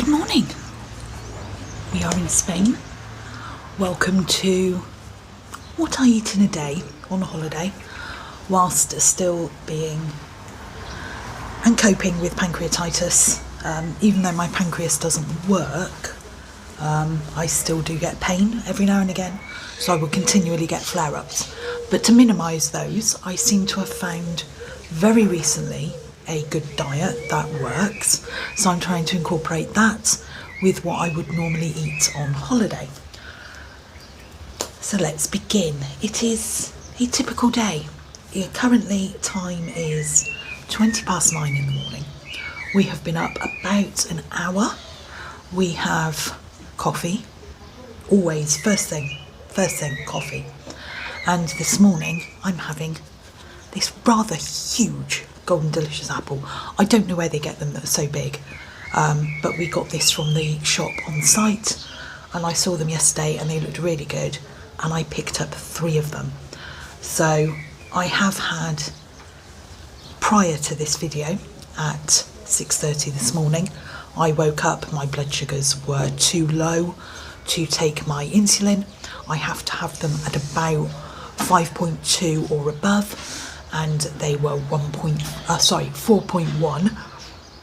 morning. We are in Spain. Welcome to what I eat in a day on a holiday whilst still being and coping with pancreatitis. Even though my pancreas doesn't work, I still do get pain every now and again, so I will continually get flare-ups. But to minimise those, I seem to have found very recently a good diet that works, so I'm trying to incorporate that with what I would normally eat on holiday. So let's begin. It is a typical day. Currently time is 9:20 in the morning. We have been up about an hour. We have coffee, always first thing coffee. And this morning I'm having this rather huge golden delicious apple. I don't know where they get them that are so big, but we got this from the shop on site and I saw them yesterday and they looked really good, and I picked up 3 of them. So I have had, prior to this video at 6:30 this morning, I woke up, my blood sugars were too low to take my insulin. I have to have them at about 5.2 or above, and they were 4.1,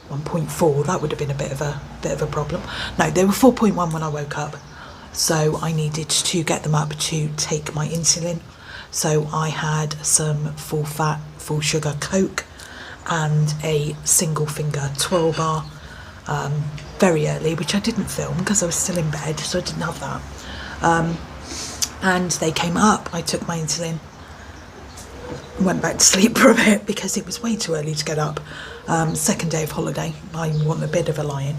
1.4. That would have been a bit of a problem. No, they were 4.1 when I woke up, so I needed to get them up to take my insulin. So I had some full fat, full sugar Coke and a single finger 12 bar very early, which I didn't film because I was still in bed, so I didn't have that. And they came up, I took my insulin, went back to sleep for a bit because it was way too early to get up. Second day of holiday, I want a bit of a lie-in.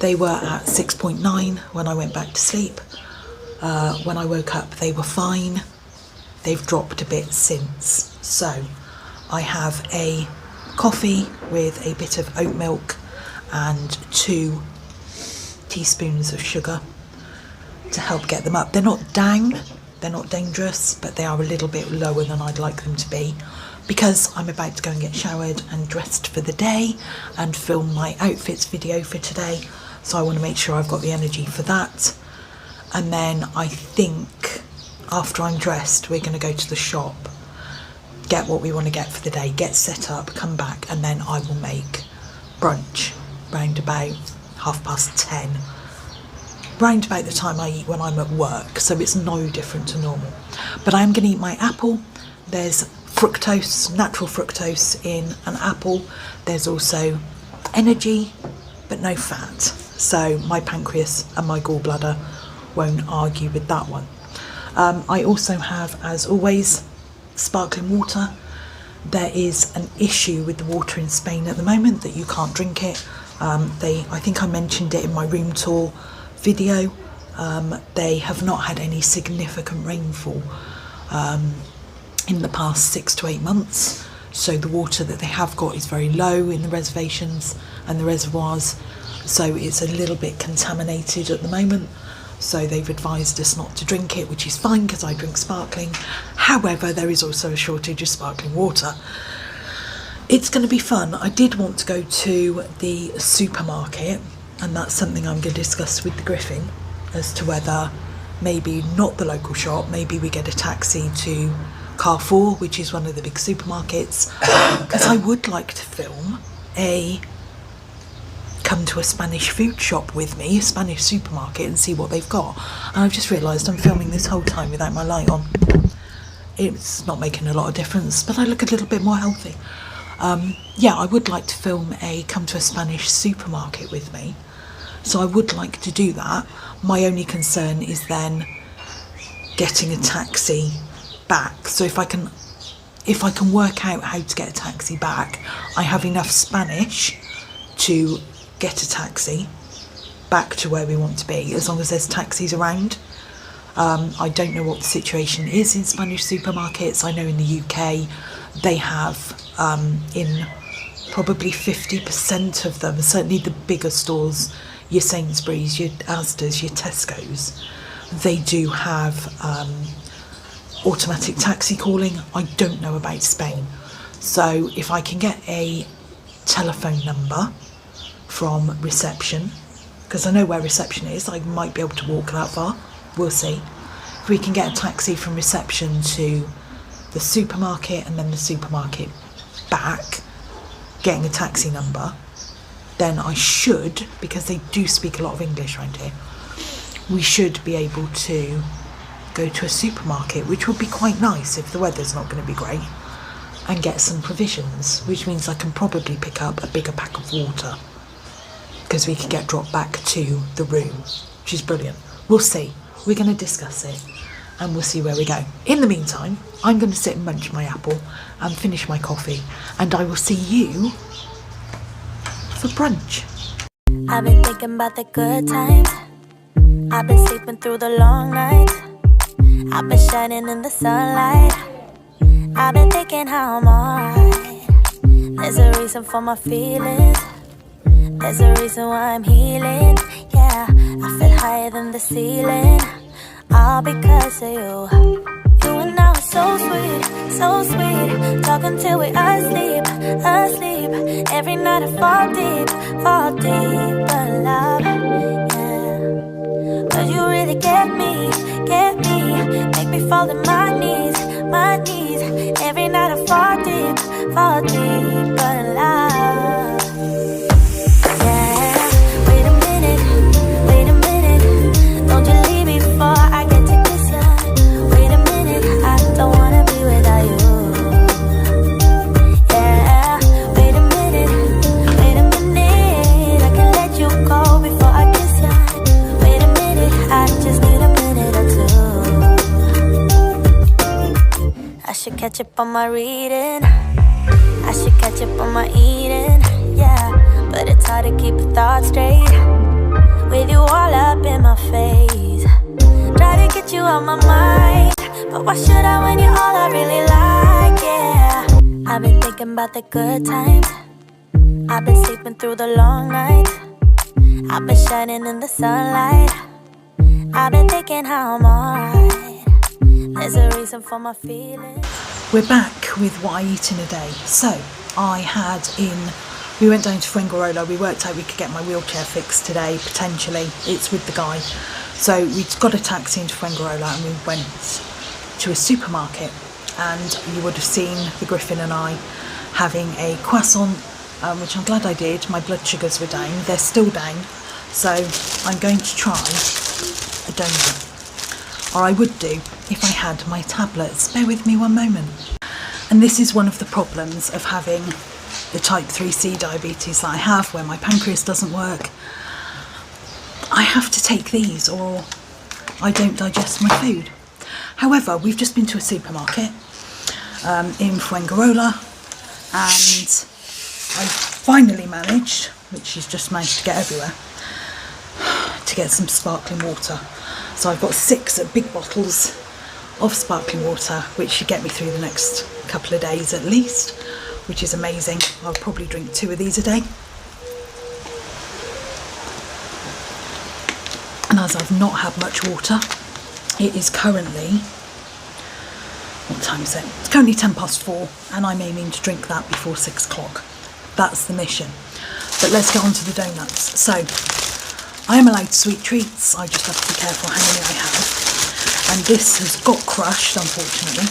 They were at 6.9 when I went back to sleep. When I woke up they were fine. They've dropped a bit since. So I have a coffee with a bit of oat milk and 2 teaspoons of sugar to help get them up. They're not down, they're not dangerous, but they are a little bit lower than I'd like them to be because I'm about to go and get showered and dressed for the day and film my outfits video for today. So I want to make sure I've got the energy for that. And then I think after I'm dressed, we're going to go to the shop, get what we want to get for the day, get set up, come back, and then I will make brunch round about 10:30. Round about the time I eat when I'm at work, so it's no different to normal. But I am going to eat my apple. There's fructose, natural fructose in an apple. There's also energy, but no fat. So my pancreas and my gallbladder won't argue with that one. I also have, as always, sparkling water. There is an issue with the water in Spain at the moment that you can't drink it. I think I mentioned it in my room tour video. They have not had any significant rainfall in the past 6 to 8 months, so the water that they have got is very low in the reservations and the reservoirs, so it's a little bit contaminated at the moment. So they've advised us not to drink it, which is fine because I drink sparkling. However, there is also a shortage of sparkling water. It's going to be fun. I did want to go to the supermarket, and that's something I'm going to discuss with the Griffin as to whether maybe not the local shop, maybe we get a taxi to Carrefour, which is one of the big supermarkets, because I would like to film come to a Spanish food shop with me, a Spanish supermarket, and see what they've got. And I've just realised I'm filming this whole time without my light on. It's not making a lot of difference, but I look a little bit more healthy. Yeah, I would like to film come to a Spanish supermarket with me. So I would like to do that. My only concern is then getting a taxi back. So if I can work out how to get a taxi back, I have enough Spanish to get a taxi back to where we want to be, as long as there's taxis around. I don't know what the situation is in Spanish supermarkets. I know in the UK they have in probably 50% of them, certainly the bigger stores, your Sainsbury's, your Asda's, your Tesco's, they do have automatic taxi calling. I don't know about Spain. So if I can get a telephone number from reception because I know where reception is. I might be able to walk that far. We'll see. If we can get a taxi from reception to the supermarket and then the supermarket back, getting a taxi number, then I should, because they do speak a lot of English around here, we should be able to go to a supermarket, which would be quite nice if the weather's not going to be great, and get some provisions, which means I can probably pick up a bigger pack of water, because we could get dropped back to the room, which is brilliant. We'll see. We're going to discuss it and we'll see where we go. In the meantime, I'm going to sit and munch my apple and finish my coffee, and I will see you for brunch. I've been thinking about the good times. I've been sleeping through the long nights. I've been shining in the sunlight. I've been thinking how I'm alright. There's a reason for my feelings. There's a reason why I'm healing. Yeah, I feel higher than the ceiling, all because of you. You and I are so sweet, so sweet. Talking till we're asleep, asleep. Every night I fall deep, but love, yeah. But you really get me, make me fall to my knees, my knees. Every night I fall deep, but love. Catch up on my reading, I should catch up on my eating, yeah. But it's hard to keep a thought straight with you all up in my face. Try to get you out my mind, but why should I when you're all I really like, yeah. I've been thinking about the good times. I've been sleeping through the long nights. I've been shining in the sunlight. I've been thinking how I'm alright. There's a reason for my feelings. We're back with what I eat in a day. So we went down to Fuengirola. We worked out we could get my wheelchair fixed today, potentially. It's with the guy. So we got a taxi into Fuengirola and we went to a supermarket. And you would have seen the Griffin and I having a croissant, which I'm glad I did. My blood sugars were down. They're still down. So I'm going to try a donut. Or I would do if I had my tablets. Bear with me one moment. And this is one of the problems of having the type 3c diabetes that I have, where my pancreas doesn't work. I have to take these or I don't digest my food. However, we've just been to a supermarket in Fuengirola, and I finally managed, which she's just managed to get everywhere, to get some sparkling water. So I've got 6 big bottles of sparkling water, which should get me through the next couple of days at least, which is amazing. I'll probably drink 2 of these a day. And as I've not had much water, it is currently, what time is it? It's currently 4:10, and I'm aiming to drink that before 6 o'clock. That's the mission. But let's get on to the donuts. So I am allowed sweet treats. I just have to be careful how many I have. And this has got crushed, unfortunately.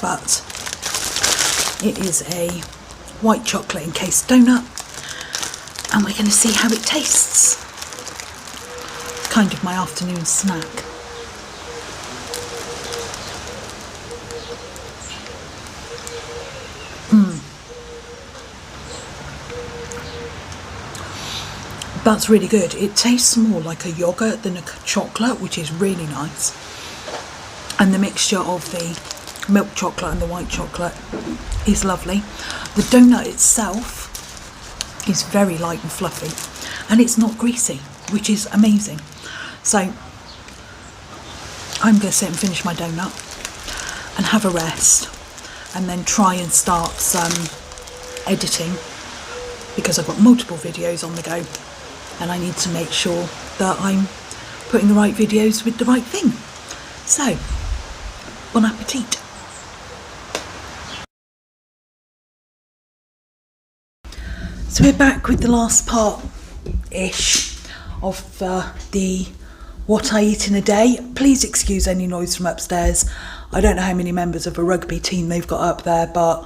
But it is a white chocolate encased donut. And we're going to see how it tastes. It's kind of my afternoon snack. That's really good. It tastes more like a yogurt than a chocolate, which is really nice. And the mixture of the milk chocolate and the white chocolate is lovely. The donut itself is very light and fluffy, and it's not greasy, which is amazing. So I'm going to sit and finish my donut and have a rest, and then try and start some editing, because I've got multiple videos on the go. And I need to make sure that I'm putting the right videos with the right thing. So, bon appetit. So we're back with the last part-ish of the what I eat in a day. Please excuse any noise from upstairs. I don't know how many members of a rugby team they've got up there, but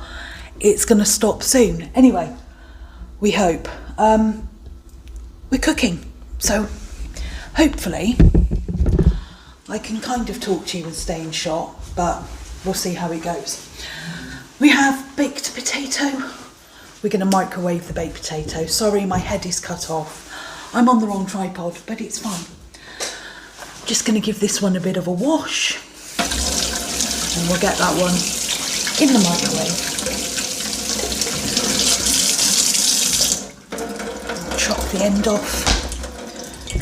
it's going to stop soon. Anyway, we hope. We're cooking, so hopefully I can kind of talk to you and stay in shot, but we'll see how it goes. We have baked potato. We're going to microwave the baked potato. Sorry, my head is cut off. I'm on the wrong tripod, but it's fine. Just going to give this one a bit of a wash, and we'll get that one in the microwave. Chop the end off.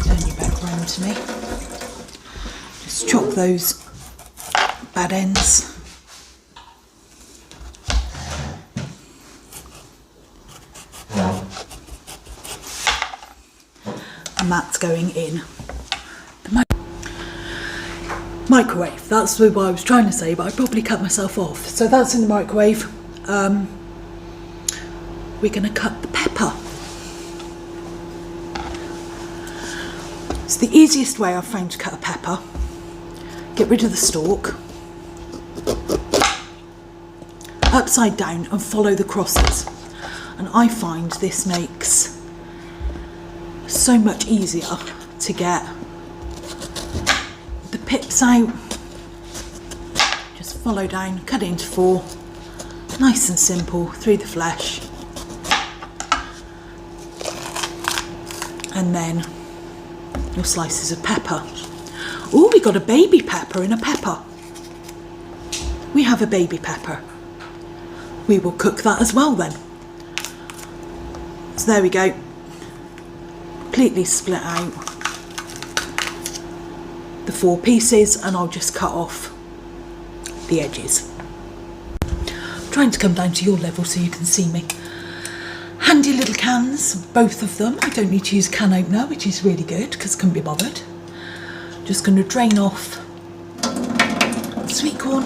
Turn you back round to me. Just chop those bad ends. And that's going in the microwave. That's what I was trying to say, but I probably cut myself off. So that's in the microwave. We're going to cut the pepper. It's the easiest way I've found to cut a pepper. Get rid of the stalk, upside down, and follow the crosses. And I find this makes so much easier to get the pips out. Just follow down, cut it into 4, nice and simple, through the flesh, and then your slices of pepper. Oh, we got a baby pepper in a pepper. We have a baby pepper. We will cook that as well then. So there we go. Completely split out the 4 pieces, and I'll just cut off the edges. I'm trying to come down to your level so you can see me. Handy little cans, both of them. I don't need to use a can opener, which is really good because I couldn't be bothered. Just going to drain off sweet corn.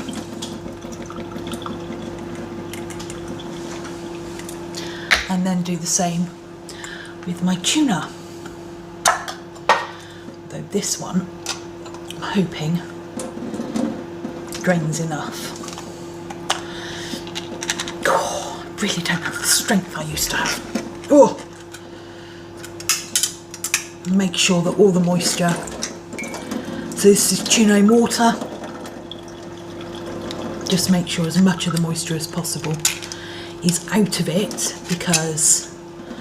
And then do the same with my tuna. Though this one, I'm hoping, drains enough. Oh, I really don't have the strength I used to have. Oh! Make sure that all the moisture, so this is tuna in water, just make sure as much of the moisture as possible is out of it, because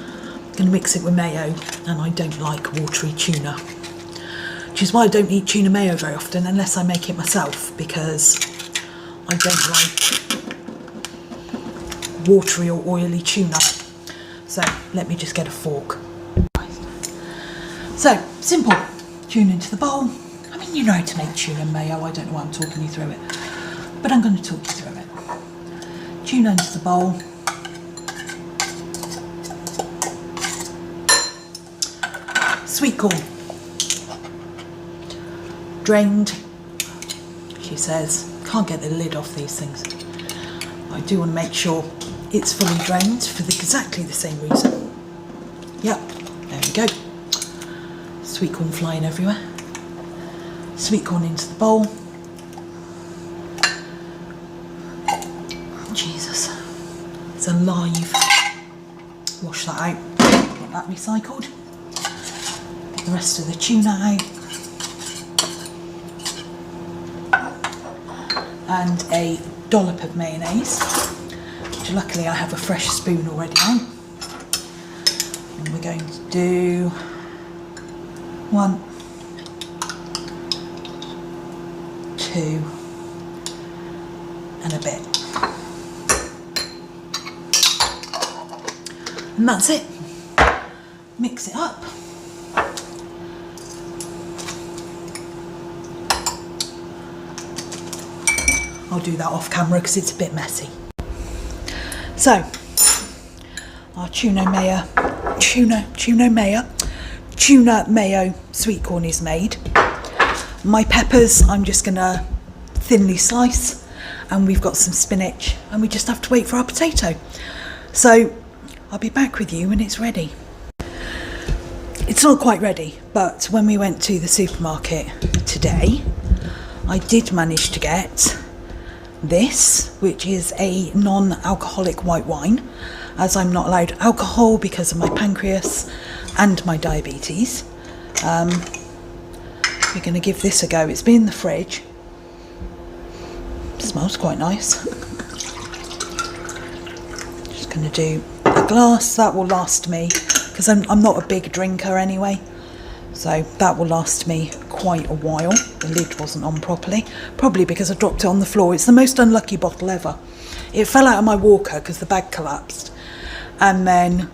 I'm going to mix it with mayo and I don't like watery tuna, which is why I don't eat tuna mayo very often unless I make it myself, because I don't like watery or oily tuna. So let me just get a fork. So simple, tuna into the bowl. I mean, you know how to make tuna mayo, I don't know why I'm talking you through it, but I'm going to talk you through it. Tuna into the bowl. Sweet corn, drained, she says. Can't get the lid off these things. I do want to make sure it's fully drained for exactly the same reason. Yep, there we go. Sweet corn flying everywhere. Sweet corn into the bowl. Jesus, it's alive. Wash that out, get that recycled. The rest of the tuna out, and a dollop of mayonnaise, which luckily I have a fresh spoon already on. And we're going to do 1, 2 and a bit, and that's it. Mix it up. I'll do that off camera because it's a bit messy. So our tuna mayo sweet corn is made. My peppers I'm just gonna thinly slice, and we've got some spinach, and we just have to wait for our potato. So I'll be back with you when it's ready. It's It's not quite ready, but when we went to the supermarket today, I did manage to get this, which is a non-alcoholic white wine, as I'm not allowed alcohol because of my pancreas and my diabetes. We're going to give this a go. It's been in the fridge. It smells quite nice. Just going to do a glass. That will last me, because I'm not a big drinker anyway, so that will last me quite a while. The lid wasn't on properly, probably because I dropped it on the floor. It's the most unlucky bottle ever. It fell out of my walker because the bag collapsed, and then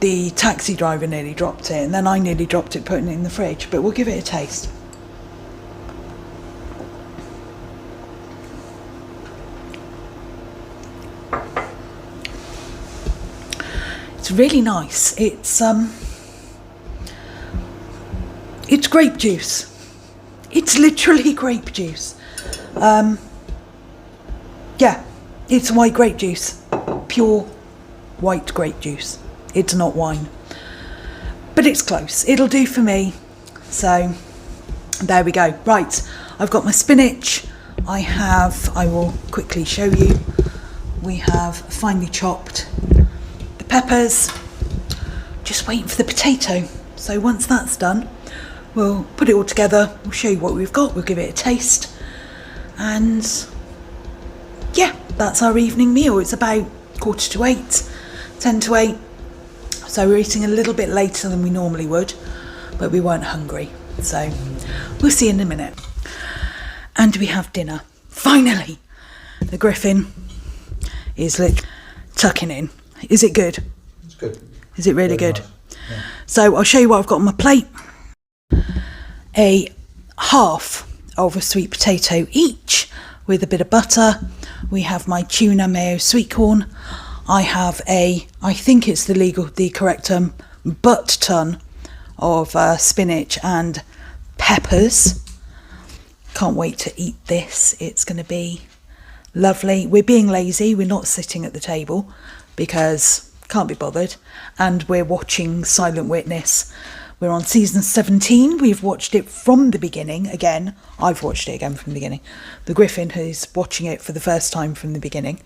the taxi driver nearly dropped it, and then I nearly dropped it putting it in the fridge. But we'll give it a taste. It's really nice. It's grape juice. It's literally grape juice. Yeah, it's white grape juice, pure white grape juice. It's not wine, but it's close. It'll do for me. So there we go. Right, I've got my spinach. I will quickly show you. We have finely chopped the peppers. Just waiting for the potato. So once that's done, we'll put it all together. We'll show you what we've got. We'll give it a taste. And yeah, that's our evening meal. It's about 7:45, 10 to 8. So we're eating a little bit later than we normally would, but we weren't hungry. So we'll see in a minute. And we have dinner. Finally, the Griffin is tucking in. Is it good? It's good. Is it really good? Nice. Yeah. So I'll show you what I've got on my plate. A half of a sweet potato each with a bit of butter. We have my tuna mayo sweet corn. I have I think it's the correct term, butt ton of spinach and peppers. Can't wait to eat this. It's going to be lovely. We're being lazy. We're not sitting at the table because can't be bothered. And we're watching Silent Witness. We're on season 17. We've watched it from the beginning again. I've watched it again from the beginning. The Griffin is watching it for the first time from the beginning.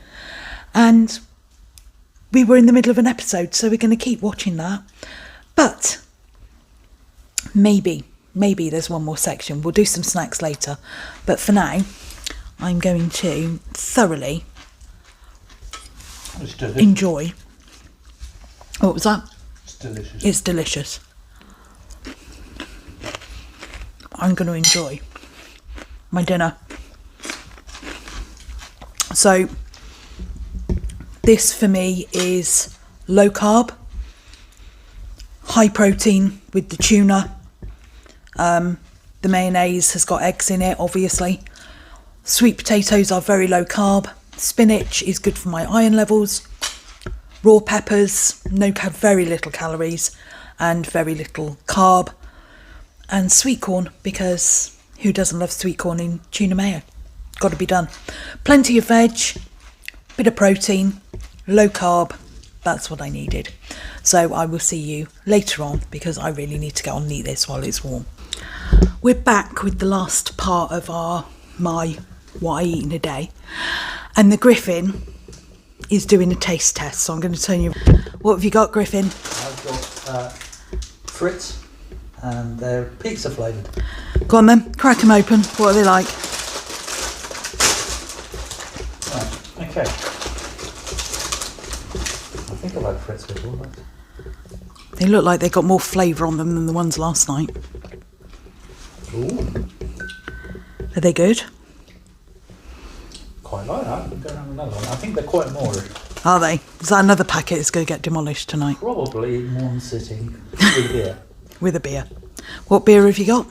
And we were in the middle of an episode, so we're going to keep watching that. But maybe there's one more section. We'll do some snacks later. But for now, I'm going to thoroughly enjoy. What was that? It's delicious. It's delicious. I'm going to enjoy my dinner. So this for me is low carb, high protein with the tuna. The mayonnaise has got eggs in it, obviously. Sweet potatoes are very low carb. Spinach is good for my iron levels. Raw peppers, very little calories and very little carb. And sweet corn, because who doesn't love sweet corn in tuna mayo? Got to be done. Plenty of veg, bit of protein, low carb. That's what I needed. So I will see you later on, because I really need to get on and eat this while it's warm. We're back with the last part of what I eat in a day. And the Griffin is doing a taste test. So I'm going to turn you. What have you got, Griffin? I've got Fritz, and they're pizza flavoured. Go on then, crack them open. What are they like? Right, okay. I think I've had Fritz before, but They look like they got more flavour on them than the ones last night. ooh, Are they good? quite like that. I'm going to have another one. I think they're quite more. Are they? Is that another packet that's going to get demolished tonight? Probably in one sitting with beer. With a beer. What beer have you got?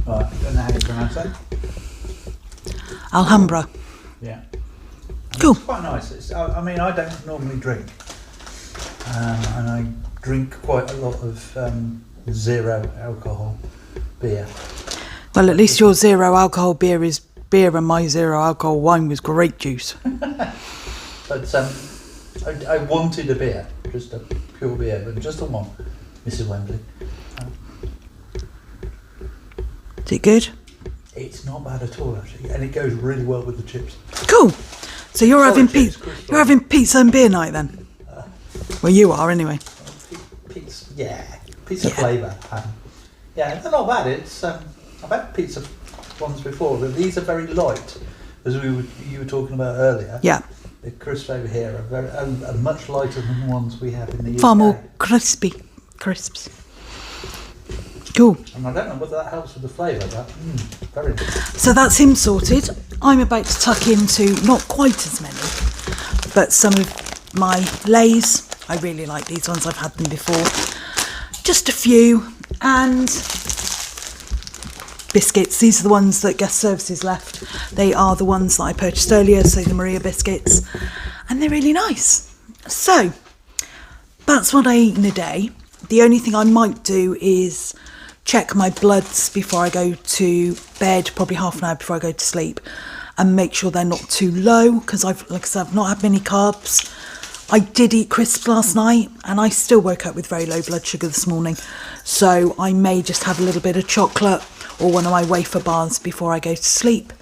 Right, I don't know how you pronounce that. Alhambra. Yeah. Cool. It's quite nice. I mean, I don't normally drink. And I drink quite a lot of zero alcohol beer. Well, at least your zero alcohol beer is beer, and my zero alcohol wine was grape juice. But I wanted a beer, just a pure beer, but just the one, Mrs. Wembley. Is it good? It's not bad at all, actually, and it goes really well with the chips. Cool. So you're having chips, pizza. You're having pizza and beer night then. Well, you are anyway. Pizza, pizza flavour. Yeah, they're not bad. It's I've had pizza ones before, but these are very light, as you were talking about earlier. Yeah. The crisps over here are much lighter than the ones we have in the UK. Far more crispy crisps. Cool. And I don't know whether that helps with the flavour, but very good. So that's him sorted. I'm about to tuck into not quite as many, but some of my Lays. I really like these ones. I've had them before. Just a few. And biscuits. These are the ones that Guest Services left. They are the ones that I purchased earlier, so the Maria biscuits. And they're really nice. So that's what I eat in a day. The only thing I might do is check my bloods before I go to bed, probably half an hour before I go to sleep, and make sure they're not too low, because I've not had many carbs. I did eat crisps last night and I still woke up with very low blood sugar this morning, so I may just have a little bit of chocolate or one of my wafer bars before I go to sleep.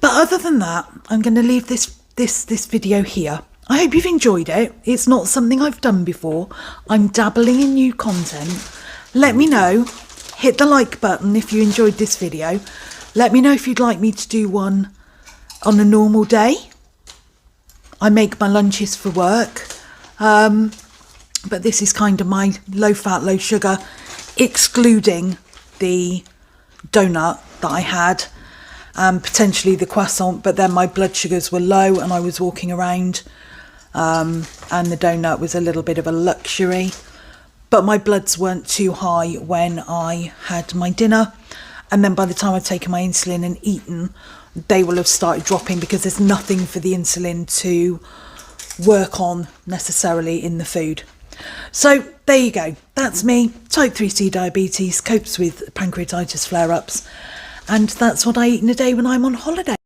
But other than that, I'm going to leave this video here. I hope you've enjoyed it. It's not something I've done before. I'm dabbling in new content. Let me know. Hit the like button if you enjoyed this video. Let me know if you'd like me to do one on a normal day. I make my lunches for work. But this is kind of my low fat, low sugar, excluding the donut that I had. Potentially the croissant, but then my blood sugars were low and I was walking around. And the donut was a little bit of a luxury, but my bloods weren't too high when I had my dinner, and then by the time I've taken my insulin and eaten, they will have started dropping, because there's nothing for the insulin to work on necessarily in the food. So there you go, that's me. Type 3c diabetes, copes with pancreatitis flare-ups, and that's what I eat in a day when I'm on holiday.